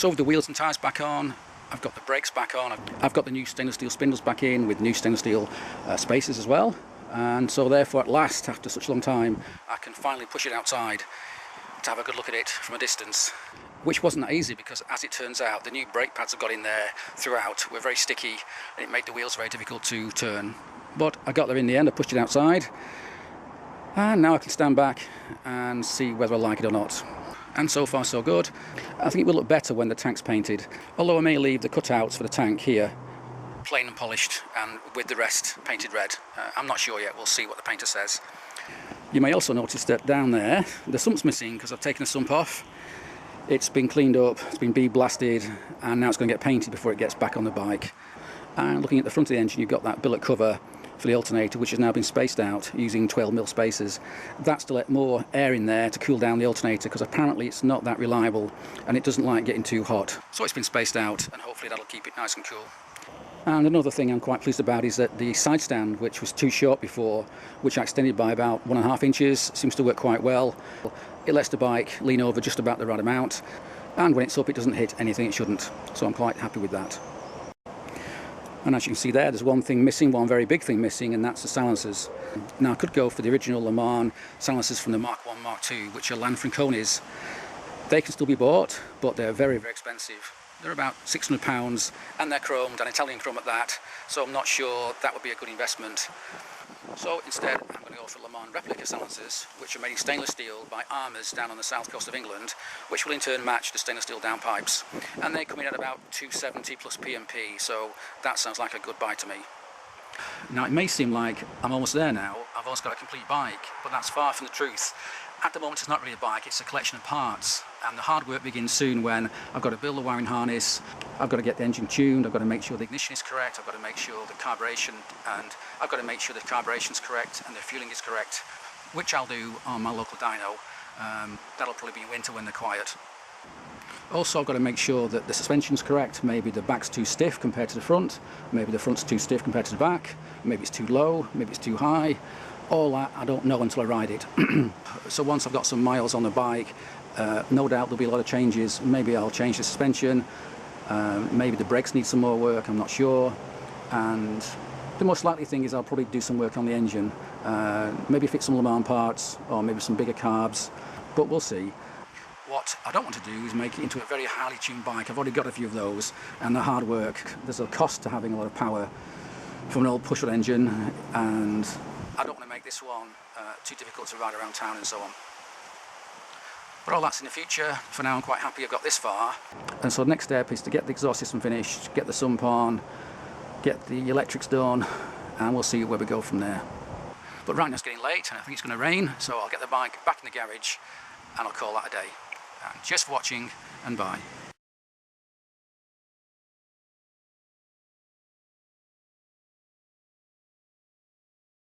So with the wheels and tyres back on, I've got the brakes back on, I've got the new stainless steel spindles back in with new stainless steel spacers as well, and so therefore at last, after such a long time, I can finally push it outside to have a good look at it from a distance, which wasn't that easy because, as it turns out, the new brake pads I've got in there throughout were very sticky and it made the wheels very difficult to turn. But I got there in the end, I pushed it outside, and now I can stand back and see whether I like it or not. And so far so good. I think it will look better when the tank's painted, although I may leave the cutouts for the tank here plain and polished and with the rest painted red. I'm not sure yet, we'll see what the painter says. You may also notice that down there the sump's missing because I've taken the sump off. It's been cleaned up, it's been bead blasted, and now it's going to get painted before it gets back on the bike. And looking at the front of the engine, you've got that billet cover for the alternator, which has now been spaced out using 12mm spacers. That's to let more air in there to cool down the alternator, because apparently it's not that reliable and it doesn't like getting too hot. So it's been spaced out, and hopefully that'll keep it nice and cool. And another thing I'm quite pleased about is that the side stand, which was too short before, which I extended by about 1.5 inches, seems to work quite well. It lets the bike lean over just about the right amount, and when it's up it doesn't hit anything it shouldn't, so I'm quite happy with that. And as you can see there, there's one thing missing, one very big thing missing, and that's the silencers. Now I could go for the original Le Mans silencers from the Mark 1, Mark 2, which are Lanfranconis. They can still be bought, but they're very, very expensive. They're about £600, and they're chromed, and Italian chrome at that, so I'm not sure that would be a good investment. So instead, I'm going to go for Le Mans replica silencers, which are made in stainless steel by armours down on the south coast of England, which will in turn match the stainless steel downpipes. And they come in at about 270 plus PMP, so that sounds like a good buy to me. Now it may seem like I'm almost there now, I've almost got a complete bike, but that's far from the truth. At the moment it's not really a bike, it's a collection of parts, and the hard work begins soon when I've got to build the wiring harness, I've got to get the engine tuned, I've got to make sure the ignition is correct, I've got to make sure the carburation, and I've got to make sure the carburation's correct and the fueling is correct, which I'll do on my local dyno. That'll probably be in winter when they're quiet. Also I've got to make sure that the suspension's correct. Maybe the back's too stiff compared to the front, maybe the front's too stiff compared to the back, maybe it's too low, maybe it's too high. All that I don't know until I ride it. So once I've got some miles on the bike, no doubt there'll be a lot of changes. Maybe I'll change the suspension, maybe the brakes need some more work, I'm not sure. And the most likely thing is I'll probably do some work on the engine, maybe fit some Le Mans parts, or maybe some bigger carbs, but we'll see. What I don't want to do is make it into a very highly tuned bike. I've already got a few of those, and the hard work, there's a cost to having a lot of power from an old push-rod engine, and I don't want to make this one too difficult to ride around town and so on. But all that's in the future. For now I'm quite happy I've got this far. And so the next step is to get the exhaust system finished, get the sump on, get the electrics done, and we'll see where we go from there. But right now it's getting late and I think it's going to rain, so I'll get the bike back in the garage and I'll call that a day. And cheers for watching, and bye.